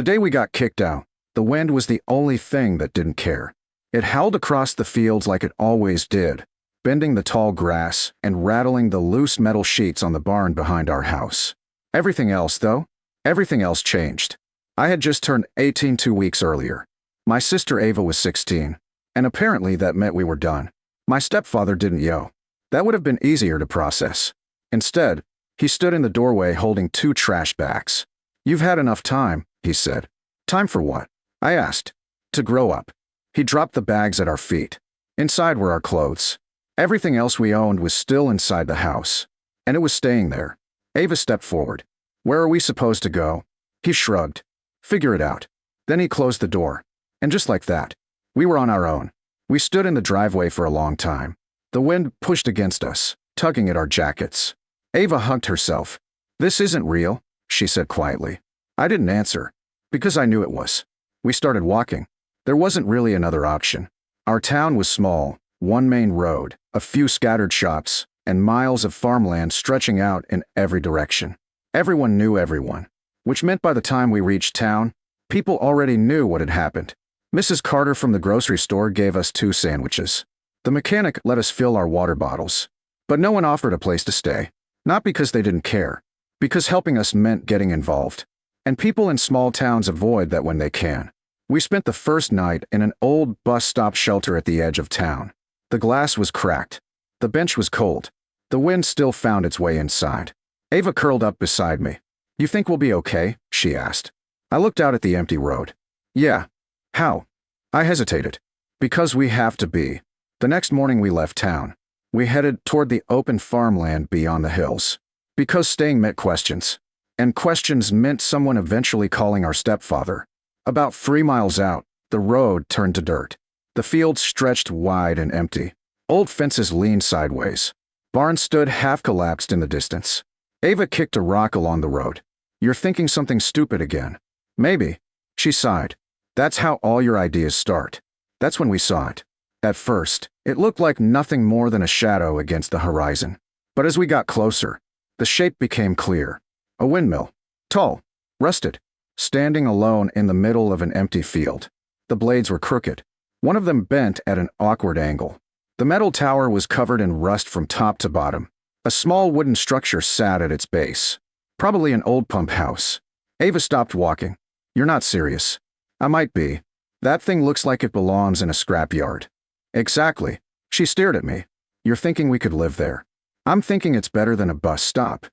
The day we got kicked out, the wind was the only thing that didn't care. It howled across the fields like it always did, bending the tall grass and rattling the loose metal sheets on the barn behind our house. Everything else, though, everything else changed. I had just turned 18 2 weeks earlier. My sister Ava was 16, and apparently that meant we were done. My stepfather didn't yo. That would have been easier to process. Instead, he stood in the doorway holding 2 trash bags. "You've had enough time," he said. "Time for what?" I asked. "To grow up." He dropped the bags at our feet. Inside were our clothes. Everything else we owned was still inside the house, and it was staying there. Ava stepped forward. "Where are we supposed to go?" He shrugged. "Figure it out." Then he closed the door. And just like that, we were on our own. We stood in the driveway for a long time. The wind pushed against us, tugging at our jackets. Ava hugged herself. "This isn't real," she said quietly. I didn't answer, because I knew it was. We started walking. There wasn't really another option. Our town was small, one main road, a few scattered shops, and miles of farmland stretching out in every direction. Everyone knew everyone, which meant by the time we reached town, people already knew what had happened. Mrs. Carter from the grocery store gave us 2 sandwiches. The mechanic let us fill our water bottles. But no one offered a place to stay. Not because they didn't care, because helping us meant getting involved. And people in small towns avoid that when they can. We spent the first night in an old bus stop shelter at the edge of town. The glass was cracked. The bench was cold. The wind still found its way inside. Ava curled up beside me. "You think we'll be okay?" she asked. I looked out at the empty road. "Yeah." "How?" I hesitated. "Because we have to be." The next morning we left town. We headed toward the open farmland beyond the hills. Because staying meant questions. And questions meant someone eventually calling our stepfather. About 3 miles out, the road turned to dirt. The fields stretched wide and empty. Old fences leaned sideways. Barns stood half-collapsed in the distance. Ava kicked a rock along the road. "You're thinking something stupid again." "Maybe." She sighed. "That's how all your ideas start." That's when we saw it. At first, it looked like nothing more than a shadow against the horizon. But as we got closer, the shape became clear. A windmill. Tall. Rusted. Standing alone in the middle of an empty field. The blades were crooked. One of them bent at an awkward angle. The metal tower was covered in rust from top to bottom. A small wooden structure sat at its base. Probably an old pump house. Ava stopped walking. "You're not serious." "I might be. That thing looks like it belongs in a scrapyard." "Exactly." She stared at me. "You're thinking we could live there." "I'm thinking it's better than a bus stop."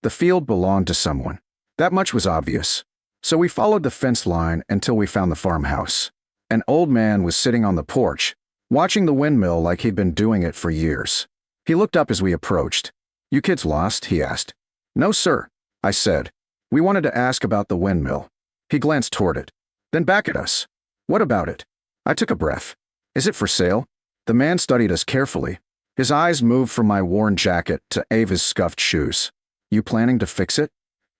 The field belonged to someone. That much was obvious. So we followed the fence line until we found the farmhouse. An old man was sitting on the porch, watching the windmill like he'd been doing it for years. He looked up as we approached. "You kids lost?" he asked. "No, sir," I said. "We wanted to ask about the windmill." He glanced toward it, then back at us. "What about it?" I took a breath. "Is it for sale?" The man studied us carefully. His eyes moved from my worn jacket to Ava's scuffed shoes. "You planning to fix it?"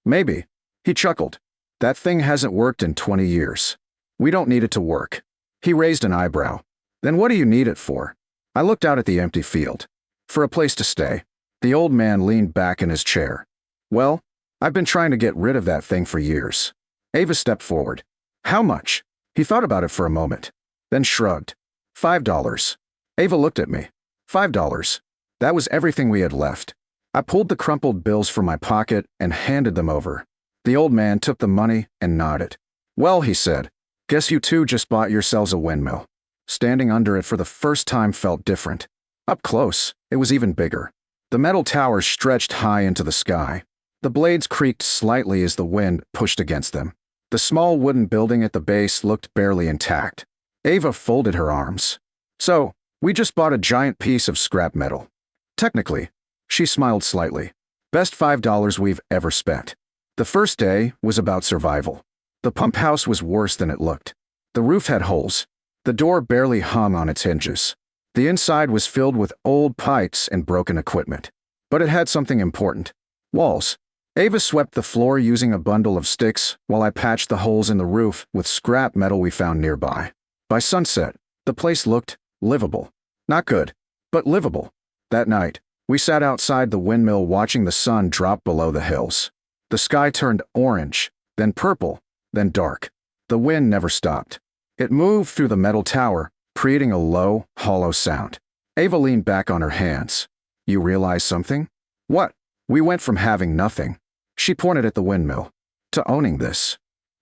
"Maybe." He chuckled. "That thing hasn't worked in 20 years. We don't need it to work." He raised an eyebrow. "Then what do you need it for?" I looked out at the empty field. "For a place to stay." The old man leaned back in his chair. "Well, I've been trying to get rid of that thing for years." Ava stepped forward. "How much?" He thought about it for a moment, then shrugged. $5. Ava looked at me. $5. That was everything we had left. I pulled the crumpled bills from my pocket and handed them over. The old man took the money and nodded. "Well," he said, "guess you two just bought yourselves a windmill." Standing under it for the first time felt different. Up close, it was even bigger. The metal towers stretched high into the sky. The blades creaked slightly as the wind pushed against them. The small wooden building at the base looked barely intact. Ava folded her arms. "So, we just bought a giant piece of scrap metal." "Technically." She smiled slightly. "Best $5 we've ever spent." The first day was about survival. The pump house was worse than it looked. The roof had holes. The door barely hung on its hinges. The inside was filled with old pipes and broken equipment. But it had something important. Walls. Ava swept the floor using a bundle of sticks while I patched the holes in the roof with scrap metal we found nearby. By sunset, the place looked livable. Not good, but livable. That night, we sat outside the windmill watching the sun drop below the hills. The sky turned orange, then purple, then dark. The wind never stopped. It moved through the metal tower, creating a low, hollow sound. Ava leaned back on her hands. You realize something? What? We went from having nothing. She pointed at the windmill. To owning this.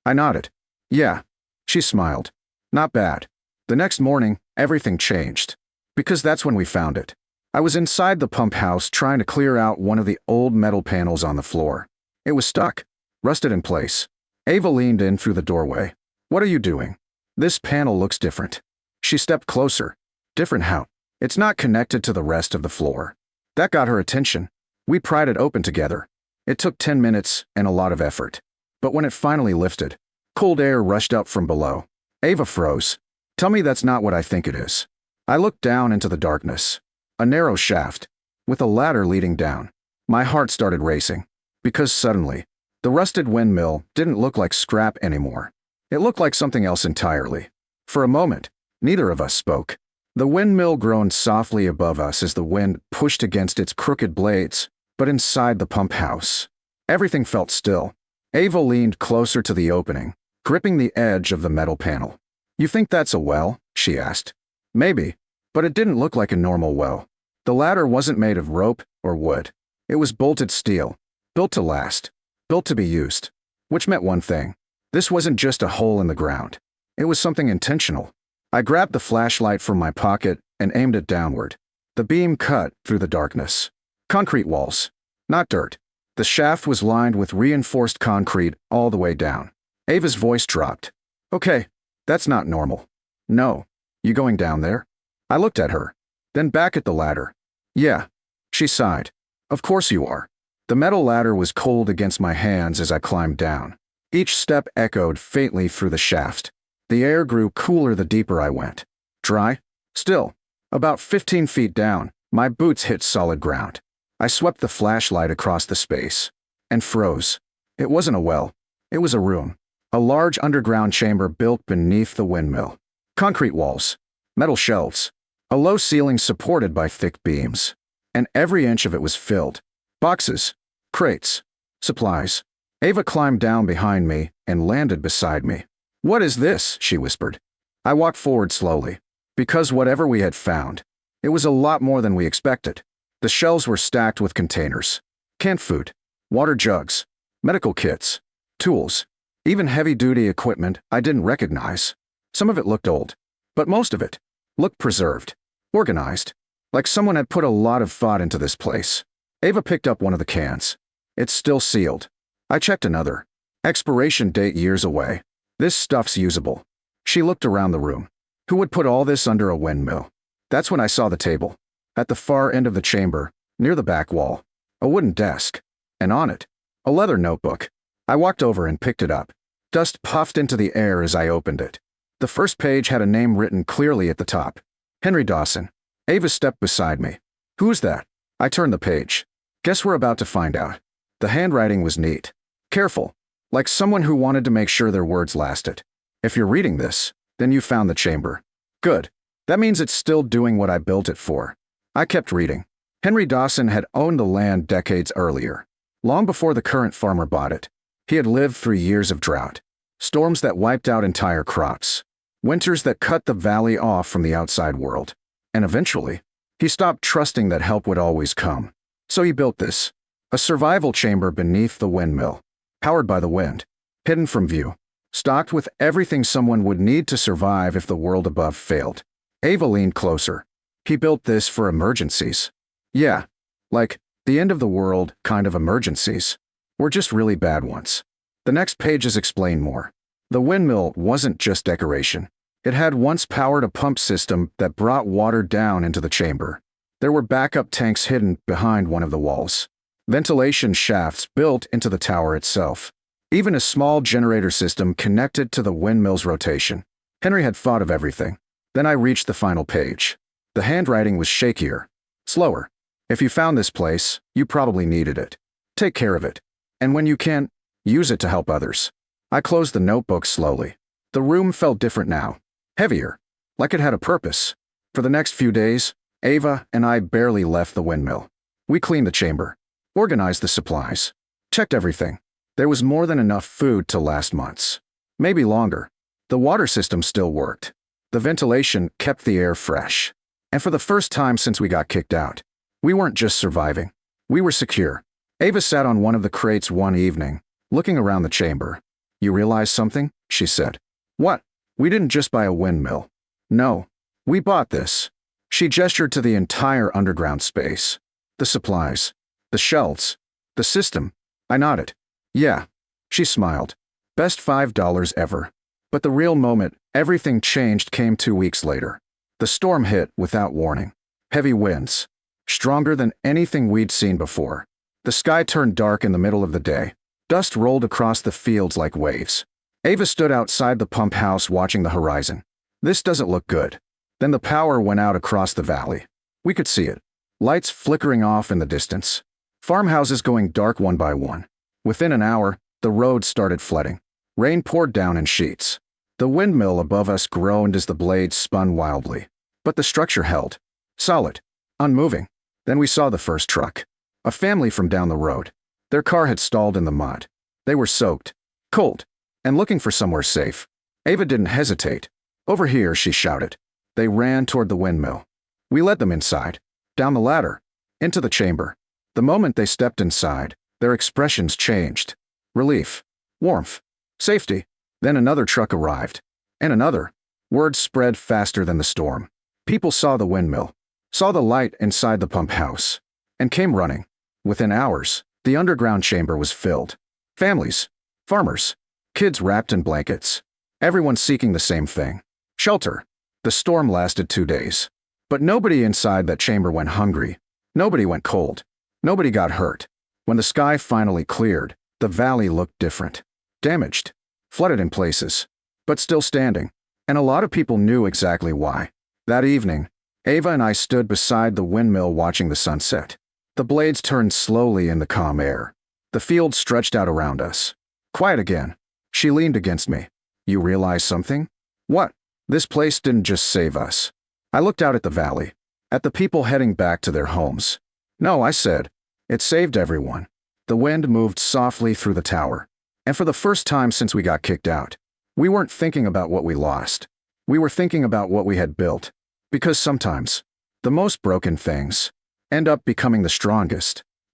I nodded. Yeah. She smiled. Not bad. The next morning, everything changed. Because that's when we found it. I was inside the pump house trying to clear out one of the old metal panels on the floor. It was stuck, rusted in place. Ava leaned in through the doorway. What are you doing? This panel looks different. She stepped closer. Different how? It's not connected to the rest of the floor. That got her attention. We pried it open together. It took 10 minutes and a lot of effort. But when it finally lifted, cold air rushed up from below. Ava froze. Tell me that's not what I think it is. I looked down into the darkness. A narrow shaft, with a ladder leading down. My heart started racing. Because suddenly, the rusted windmill didn't look like scrap anymore. It looked like something else entirely. For a moment, neither of us spoke. The windmill groaned softly above us as the wind pushed against its crooked blades, but inside the pump house, everything felt still. Ava leaned closer to the opening, gripping the edge of the metal panel. You think that's a well? She asked. Maybe, but it didn't look like a normal well. The ladder wasn't made of rope or wood. It was bolted steel, built to last, built to be used. Which meant one thing. This wasn't just a hole in the ground. It was something intentional. I grabbed the flashlight from my pocket and aimed it downward. The beam cut through the darkness. Concrete walls, not dirt. The shaft was lined with reinforced concrete all the way down. Ava's voice dropped. Okay, that's not normal. No. You going down there? I looked at her, then back at the ladder. Yeah. She sighed. Of course you are. The metal ladder was cold against my hands as I climbed down. Each step echoed faintly through the shaft. The air grew cooler the deeper I went. Dry? Still. About 15 feet down, my boots hit solid ground. I swept the flashlight across the space and froze. It wasn't a well. It was a room. A large underground chamber built beneath the windmill. Concrete walls, metal shelves, a low ceiling supported by thick beams. And every inch of it was filled. Boxes, crates, supplies. Ava climbed down behind me and landed beside me. What is this? She whispered. I walked forward slowly. Because whatever we had found, it was a lot more than we expected. The shelves were stacked with containers. Canned food, water jugs, medical kits, tools, even heavy-duty equipment I didn't recognize. Some of it looked old, but most of it looked preserved, organized, like someone had put a lot of thought into this place. Ava picked up one of the cans. It's still sealed. I checked another. Expiration date years away. This stuff's usable. She looked around the room. Who would put all this under a windmill? That's when I saw the table. At the far end of the chamber, near the back wall, a wooden desk, and on it, a leather notebook. I walked over and picked it up. Dust puffed into the air as I opened it. The first page had a name written clearly at the top. Henry Dawson. Ava stepped beside me. Who's that? I turned the page. Guess we're about to find out. The handwriting was neat. Careful. Like someone who wanted to make sure their words lasted. If you're reading this, then you found the chamber. Good. That means it's still doing what I built it for. I kept reading. Henry Dawson had owned the land decades earlier. Long before the current farmer bought it. He had lived through years of drought. Storms that wiped out entire crops. Winters that cut the valley off from the outside world. And eventually, he stopped trusting that help would always come. So he built this. A survival chamber beneath the windmill. Powered by the wind. Hidden from view. Stocked with everything someone would need to survive if the world above failed. Ava leaned closer. He built this for emergencies. Yeah, like the end of the world kind of emergencies. Or just really bad ones. The next pages explain more. The windmill wasn't just decoration. It had once powered a pump system that brought water down into the chamber. There were backup tanks hidden behind one of the walls. Ventilation shafts built into the tower itself. Even a small generator system connected to the windmill's rotation. Henry had thought of everything. Then I reached the final page. The handwriting was shakier, slower. If you found this place, you probably needed it. Take care of it. And when you can, use it to help others. I closed the notebook slowly. The room felt different now. Heavier. Like it had a purpose. For the next few days, Ava and I barely left the windmill. We cleaned the chamber. Organized the supplies. Checked everything. There was more than enough food to last months. Maybe longer. The water system still worked. The ventilation kept the air fresh. And for the first time since we got kicked out, we weren't just surviving. We were secure. Ava sat on one of the crates one evening, looking around the chamber. "You realize something?" she said. "What?" "We didn't just buy a windmill. No. We bought this." She gestured to the entire underground space. "The supplies. The shelves. The system." I nodded. "Yeah." She smiled. "Best $5 ever." But the real moment everything changed came 2 weeks later. The storm hit without warning. Heavy winds. Stronger than anything we'd seen before. The sky turned dark in the middle of the day. Dust rolled across the fields like waves. Ava stood outside the pump house watching the horizon. "This doesn't look good." Then the power went out across the valley. We could see it. Lights flickering off in the distance. Farmhouses going dark one by one. Within an hour, the road started flooding. Rain poured down in sheets. The windmill above us groaned as the blades spun wildly. But the structure held. Solid. Unmoving. Then we saw the first truck. A family from down the road. Their car had stalled in the mud. They were soaked, cold, and looking for somewhere safe. Ava didn't hesitate. "Over here," she shouted. They ran toward the windmill. We led them inside, down the ladder, into the chamber. The moment they stepped inside, their expressions changed. Relief, warmth, safety. Then another truck arrived. And another. Word spread faster than the storm. People saw the windmill, saw the light inside the pump house, and came running. Within hours, the underground chamber was filled. Families, farmers, kids wrapped in blankets. Everyone seeking the same thing. Shelter. The storm lasted 2 days. But nobody inside that chamber went hungry. Nobody went cold. Nobody got hurt. When the sky finally cleared, the valley looked different. Damaged. Flooded in places. But still standing. And a lot of people knew exactly why. That evening, Ava and I stood beside the windmill watching the sunset. The blades turned slowly in the calm air. The field stretched out around us. Quiet again. She leaned against me. "You realize something?" "What?" "This place didn't just save us." I looked out at the valley, at the people heading back to their homes. "No," I said. "It saved everyone." The wind moved softly through the tower. And for the first time since we got kicked out, we weren't thinking about what we lost. We were thinking about what we had built. Because sometimes, the most broken things end up becoming the strongest.